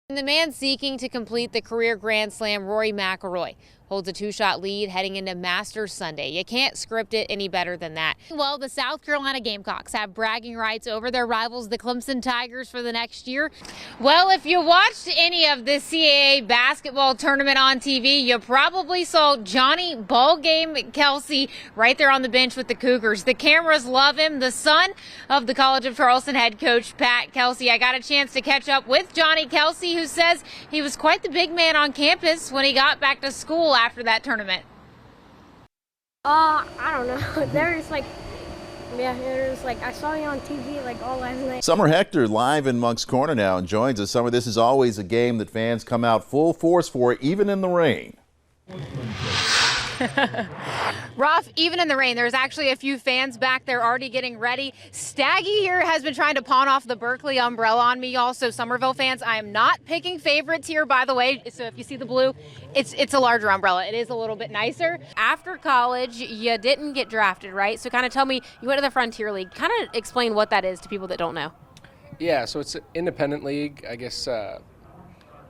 And the man seeking to complete the career Grand Slam, Rory McIlroy, holds a two-shot lead heading into Masters Sunday. You can't script it any better than that. Well, the South Carolina Gamecocks have bragging rights over their rivals, the Clemson Tigers, for the next year. Well, if you watched any of the CAA basketball tournament on TV, you probably saw Johnny Ballgame Kelsey right there on the bench with the Cougars. The cameras love him, the son of the College of Charleston head coach Pat Kelsey. I got a chance to catch up with Johnny Kelsey, who says he was quite the big man on campus when he got back to school after that tournament. I don't know. There's like I saw you on TV like all last night. Summer Huechtker live in Monk's Corner now and joins us. Summer, this is always a game that fans come out full force for, even in the rain. Rough, even in the rain. There's actually a few fans back there already getting ready. Staggy here has been trying to pawn off the Berkeley umbrella on me, y'all. So Somerville fans, I am not picking favorites here, by the way. So if you see the blue, it's a larger umbrella. It is a little bit nicer. After college, you didn't get drafted, right? So kind of tell me, you went to the Frontier League. Kind of explain what that is to people that don't know. Yeah, so it's an independent league, I guess.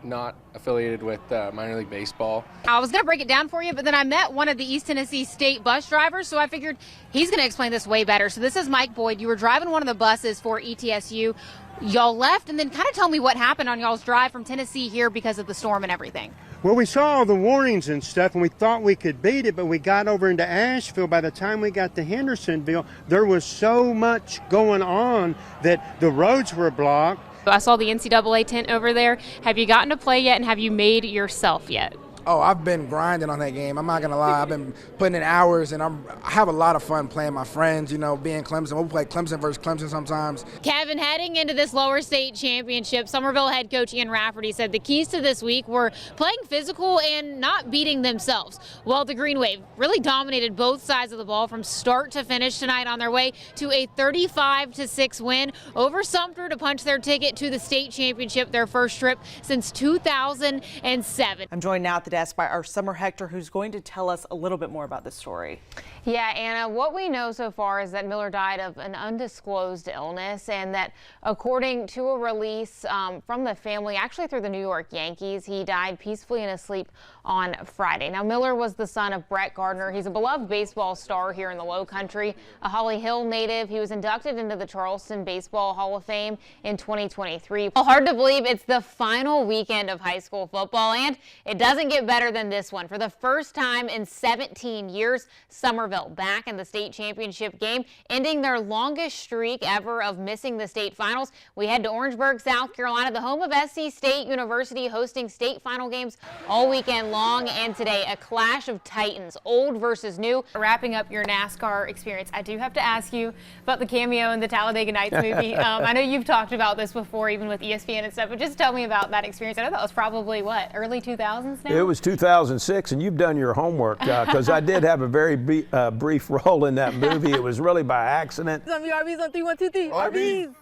Not affiliated with minor league baseball. I was going to break it down for you, but then I met one of the East Tennessee State bus drivers, so I figured he's going to explain this way better. So this is Mike Boyd. You were driving one of the buses for ETSU. Y'all left, and then kind of tell me what happened on y'all's drive from Tennessee here because of the storm and everything. Well, we saw all the warnings and stuff, and we thought we could beat it, but we got over into Asheville. By the time we got to Hendersonville, there was so much going on that the roads were blocked. I saw the NCAA tent over there. Have you gotten to play yet, and have you made yourself yet? Oh, I've been grinding on that game. I'm not going to lie. I've been putting in hours, and I have a lot of fun playing my friends, you know, being Clemson. We'll play Clemson versus Clemson sometimes. Kevin, heading into this lower state championship, Somerville head coach Ian Rafferty said the keys to this week were playing physical and not beating themselves. Well, the Green Wave really dominated both sides of the ball from start to finish tonight on their way to a 35-6 win over Sumter to punch their ticket to the state championship, their first trip since 2007. I'm joined now at the desk by our Summer Huechtker, who's going to tell us a little bit more about this story. Yeah, Anna, what we know so far is that Miller died of an undisclosed illness, and that according to a release from the family, actually through the New York Yankees, he died peacefully in his sleep on Friday. Now, Miller was the son of Brett Gardner. He's a beloved baseball star here in the Low Country, a Holly Hill native. He was inducted into the Charleston Baseball Hall of Fame in 2023. Well, hard to believe it's the final weekend of high school football, and it doesn't get better than this one. For the first time in 17 years, Somerville back in the state championship game, ending their longest streak ever of missing the state finals. We head to Orangeburg, South Carolina, the home of SC State University, hosting state final games all weekend long. And today, a clash of titans, old versus new. Wrapping up your NASCAR experience, I do have to ask you about the cameo in the Talladega Nights movie. I know you've talked about this before, even with ESPN and stuff, but just tell me about that experience. I know that was probably, what, early 2000s now? It was 2006, and you've done your homework, because I did have a very brief role in that movie. It was really by accident. RBs on 3, 1, 2, 3. RBs.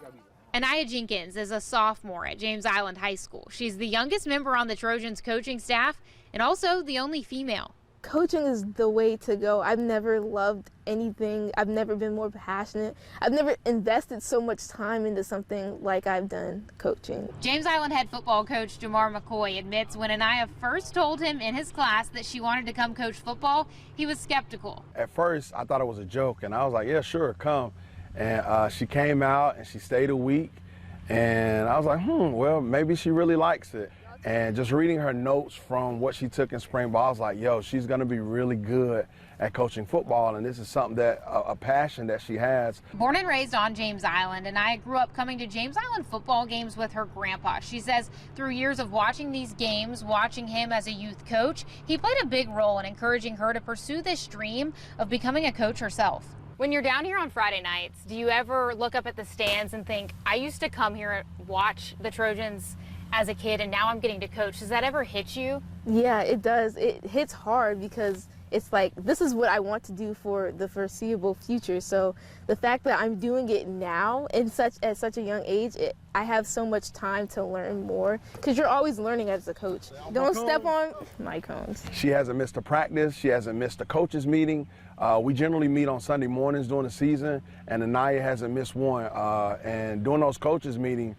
Anaya Jenkins is a sophomore at James Island High School. She's the youngest member on the Trojans coaching staff and also the only female. Coaching is the way to go. I've never loved anything. I've never been more passionate. I've never invested so much time into something like I've done coaching. James Island head football coach Jamar McCoy admits when Anaya first told him in his class that she wanted to come coach football, he was skeptical. At first, I thought it was a joke, and I was like, yeah, sure, come. And she came out, and she stayed a week, and I was like, well, maybe she really likes it. And just reading her notes from what she took in spring ball, I was like, yo, she's going to be really good at coaching football, and this is something that, a passion that she has. Born and raised on James Island, Anaya grew up coming to James Island football games with her grandpa. She says through years of watching these games, watching him as a youth coach, he played a big role in encouraging her to pursue this dream of becoming a coach herself. When you're down here on Friday nights, do you ever look up at the stands and think, I used to come here and watch the Trojans as a kid, and now I'm getting to coach? Does that ever hit you? Yeah, it does. It hits hard because it's like, this is what I want to do for the foreseeable future. So the fact that I'm doing it now at such a young age, I have so much time to learn more, because you're always learning as a coach. Don't step on my cones. She hasn't missed a practice. She hasn't missed a coaches meeting. We generally meet on Sunday mornings during the season, and Anaya hasn't missed one. And during those coaches meetings,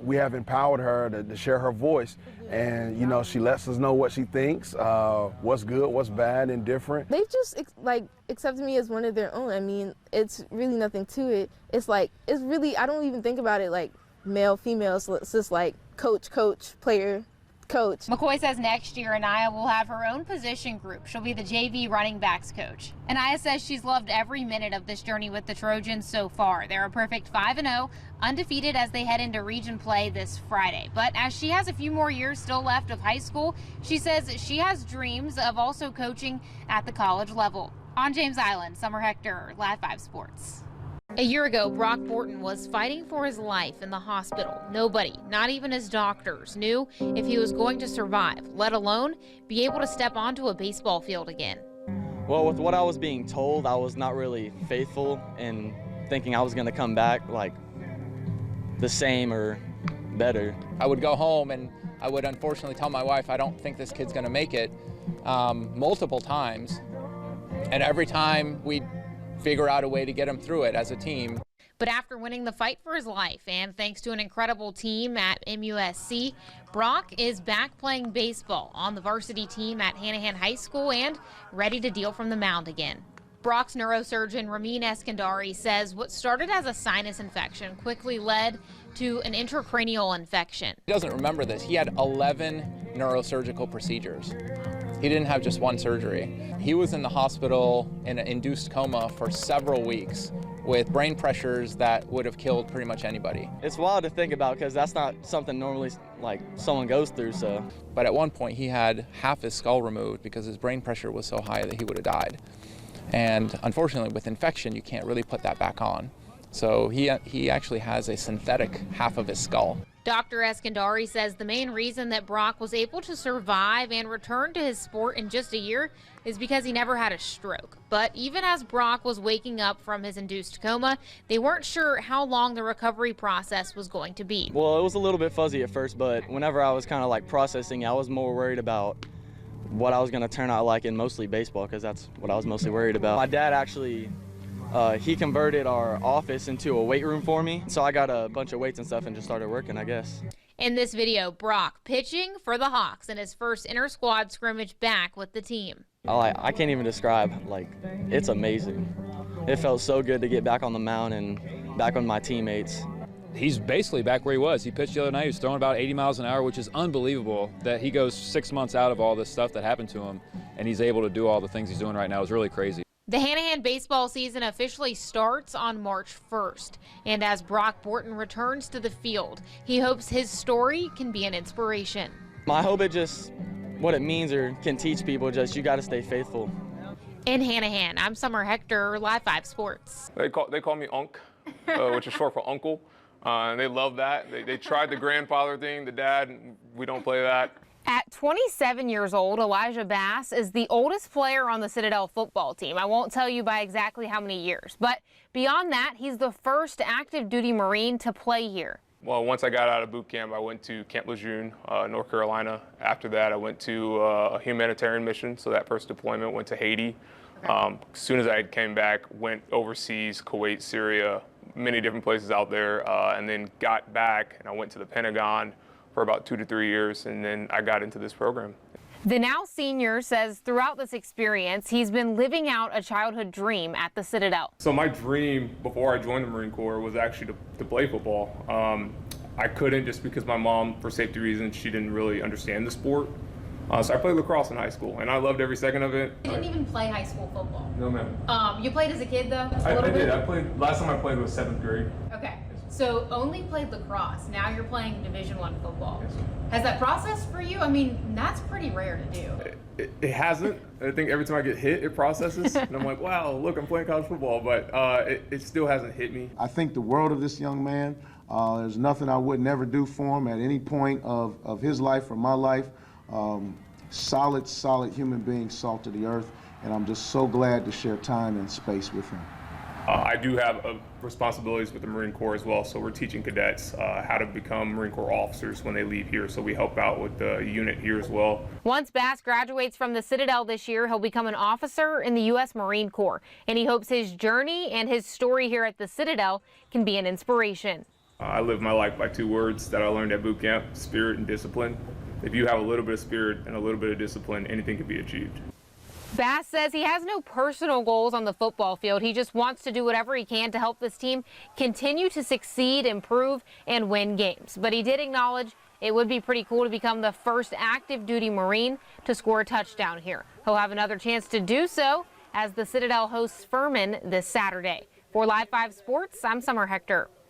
we have empowered her to share her voice. And, you know, she lets us know what she thinks, what's good, what's bad, and different. They've just accepted me as one of their own. I mean, it's really nothing to it. It's really, I don't even think about it like male, female. So it's just like coach, player, coach. McCoy says next year Anaya will have her own position group. She'll be the JV running backs coach. Anaya says she's loved every minute of this journey with the Trojans so far. They're a perfect 5-0, undefeated as they head into region play this Friday. But as she has a few more years still left of high school, she says she has dreams of also coaching at the college level. On James Island, Summer Huechtker, Live 5 Sports. A year ago, Brock Borton was fighting for his life in the hospital. Nobody, not even his doctors, knew if he was going to survive, let alone be able to step onto a baseball field again. Well, with what I was being told, I was not really faithful in thinking I was going to come back like the same or better. I would go home and I would unfortunately tell my wife, I don't think this kid's going to make it, multiple times. And every time we'd figure out a way to get him through it as a team. But after winning the fight for his life and thanks to an incredible team at MUSC, Brock is back playing baseball on the varsity team at Hanahan High School and ready to deal from the mound again. Brock's neurosurgeon Ramin Eskandari says what started as a sinus infection quickly led to an intracranial infection. He doesn't remember this. He had 11 neurosurgical procedures. He didn't have just one surgery. He was in the hospital in an induced coma for several weeks with brain pressures that would have killed pretty much anybody. It's wild to think about because that's not something normally like someone goes through. So, but at one point he had half his skull removed because his brain pressure was so high that he would have died. And unfortunately with infection you can't really put that back on. So he actually has a synthetic half of his skull. Dr. Eskandari says the main reason that Brock was able to survive and return to his sport in just a year is because he never had a stroke. But even as Brock was waking up from his induced coma, they weren't sure how long the recovery process was going to be. Well, it was a little bit fuzzy at first, but whenever I was kind of like processing, I was more worried about what I was going to turn out like in mostly baseball because that's what I was mostly worried about. My dad actually he converted our office into a weight room for me. So I got a bunch of weights and stuff and just started working, I guess. In this video, Brock pitching for the Hawks in his first inter-squad scrimmage back with the team. I can't even describe, like, it's amazing. It felt so good to get back on the mound and back with my teammates. He's basically back where he was. He pitched the other night. He was throwing about 80 miles an hour, which is unbelievable that he goes 6 months out of all this stuff that happened to him, and he's able to do all the things he's doing right now. It's really crazy. The Hanahan baseball season officially starts on March 1st, and as Brock Borton returns to the field, he hopes his story can be an inspiration. I hope it just, what it means or can teach people, just you got to stay faithful. In Hanahan, I'm Summer Huechtker, Live 5 Sports. They call me Unc, which is short for uncle, and they love that. They tried the grandfather thing, the dad, we don't play that. At 27 years old, Elijah Bass is the oldest player on the Citadel football team. I won't tell you by exactly how many years, but beyond that, he's the first active duty Marine to play here. Well, once I got out of boot camp, I went to Camp Lejeune, North Carolina. After that, I went to a humanitarian mission, so that first deployment went to Haiti. As soon as I came back, went overseas, Kuwait, Syria, many different places out there, and then got back and I went to the Pentagon for about 2 to 3 years, and then I got into this program. The now senior says throughout this experience, he's been living out a childhood dream at the Citadel. So my dream before I joined the Marine Corps was actually to play football. I couldn't just because my mom, for safety reasons, she didn't really understand the sport. So I played lacrosse in high school, and I loved every second of it. You didn't even play high school football? No, ma'am. You played as a kid, though? I did. Last time I played was 7th grade. Okay. So only played lacrosse. Now you're playing Division I football. Yes. Has that processed for you? I mean, that's pretty rare to do. It hasn't. I think every time I get hit, it processes. And I'm like, wow, look, I'm playing college football. But it still hasn't hit me. I think the world of this young man. There's nothing I would never do for him at any point of his life or my life. Solid human being, salt of the earth. And I'm just so glad to share time and space with him. I do have responsibilities with the Marine Corps as well, so we're teaching cadets how to become Marine Corps officers when they leave here, so we help out with the unit here as well. Once Bass graduates from the Citadel this year, he'll become an officer in the U.S. Marine Corps, and he hopes his journey and his story here at the Citadel can be an inspiration. I live my life by 2 words that I learned at boot camp: spirit and discipline. If you have a little bit of spirit and a little bit of discipline, anything can be achieved. Bass says he has no personal goals on the football field. He just wants to do whatever he can to help this team continue to succeed, improve, and win games. But he did acknowledge it would be pretty cool to become the first active duty Marine to score a touchdown here. He'll have another chance to do so as the Citadel hosts Furman this Saturday. For Live 5 Sports, I'm Summer Huechtker.